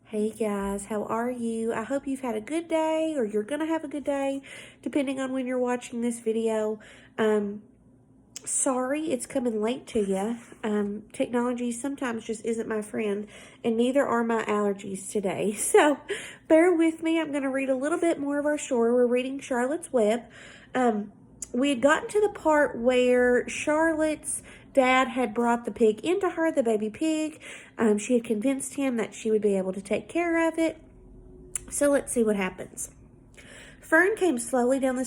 Hey guys, how are you? I hope you've had a good day or you're going to have a good day depending on when you're watching this video. Sorry it's coming late to you. Technology sometimes just isn't my friend, and neither are my allergies today. So bear with me. I'm going to read a little bit more of our story. We're reading Charlotte's Web. We had gotten to the part where Charlotte's dad had brought the pig into her, the baby pig. She had convinced him that she would be able to take care of it. So let's see what happens. Fern came slowly down the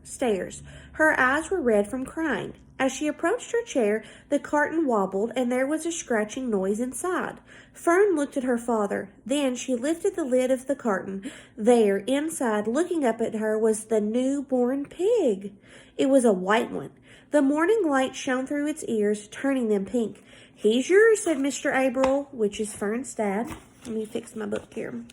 stairs. Her eyes were red from crying. As she approached her chair, the carton wobbled and there was a scratching noise inside. Fern looked at her father. Then she lifted the lid of the carton. There, inside, looking up at her, was the newborn pig. It was a white one. The morning light shone through its ears, turning them pink. "He's yours," said Mr. Abril, which is Fern's dad. Let me fix my book here.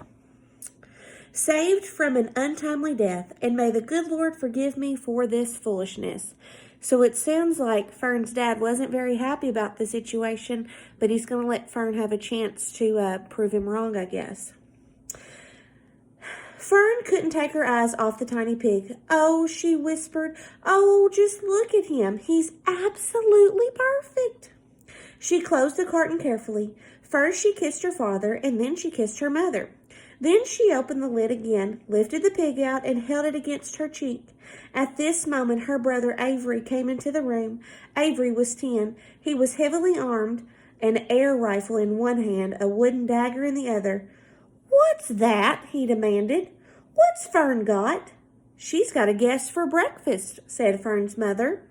"Saved from an untimely death, and may the good Lord forgive me for this foolishness." So it sounds like Fern's dad wasn't very happy about the situation, but he's going to let Fern have a chance to prove him wrong, I guess. Fern couldn't take her eyes off the tiny pig. "Oh," she whispered, "oh, just look at him. He's absolutely perfect." She closed the carton carefully. First she kissed her father, and then she kissed her mother. Then she opened the lid again, lifted the pig out, and held it against her cheek. At this moment, her brother Avery came into the room. Avery was 10. He was heavily armed, an air rifle in one hand, a wooden dagger in the other. "What's that?" he demanded. "What's Fern got?" "She's got a guest for breakfast," said Fern's mother.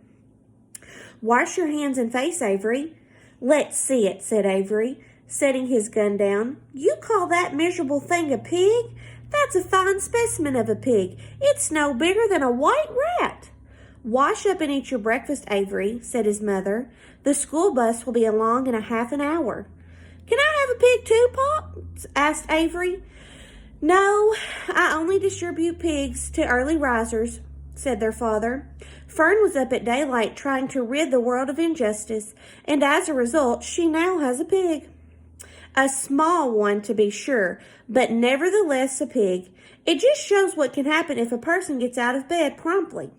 "Wash your hands and face, Avery." "Let's see it," said Avery, setting his gun down. "You call that miserable thing a pig? That's a fine specimen of a pig. It's no bigger than a white rat." "Wash up and eat your breakfast, Avery," said his mother. "The school bus will be along in a half an hour." "Can I have a pig too, Pop?" asked Avery. "No, I only distribute pigs to early risers," said their father. Fern was up at daylight trying to rid the world of injustice, and as a result, she now has a pig. A small one, to be sure, but nevertheless a pig. It just shows what can happen if a person gets out of bed promptly.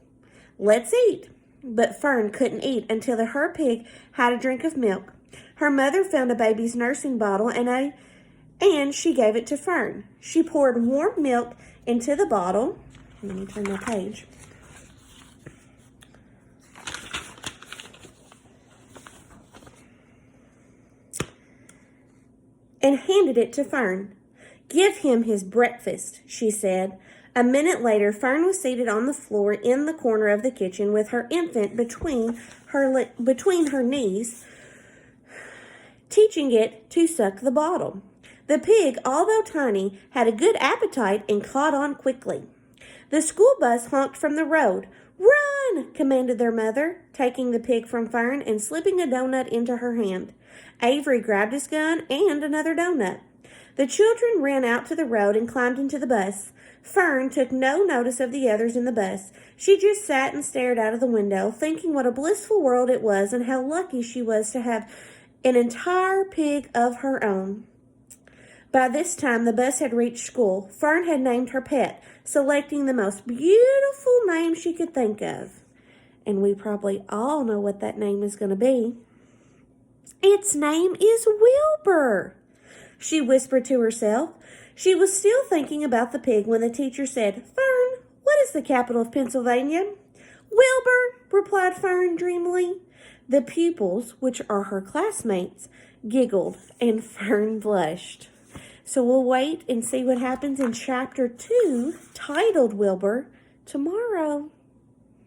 "Let's eat." But Fern couldn't eat until her pig had a drink of milk. Her mother found a baby's nursing bottle and she gave it to Fern. She poured warm milk into the bottle. Let me turn my page. And handed it to Fern. "Give him his breakfast," she said. A minute later, Fern was seated on the floor in the corner of the kitchen with her infant between her knees, teaching it to suck the bottle. The pig, although tiny, had a good appetite and caught on quickly. The school bus honked from the road. "Run!" commanded their mother, taking the pig from Fern and slipping a donut into her hand. Avery grabbed his gun and another donut. The children ran out to the road and climbed into the bus. Fern took no notice of the others in the bus. She just sat and stared out of the window, thinking what a blissful world it was and how lucky she was to have an entire pig of her own. By this time, the bus had reached school. Fern had named her pet, selecting the most beautiful name she could think of. And we probably all know what that name is going to be. "Its name is Wilbur," she whispered to herself. She was still thinking about the pig when the teacher said, "Fern, what is the capital of Pennsylvania?" "Wilbur," replied Fern dreamily. The pupils, which are her classmates, giggled, and Fern blushed. So we'll wait and see what happens in Chapter 2, titled Wilbur, tomorrow.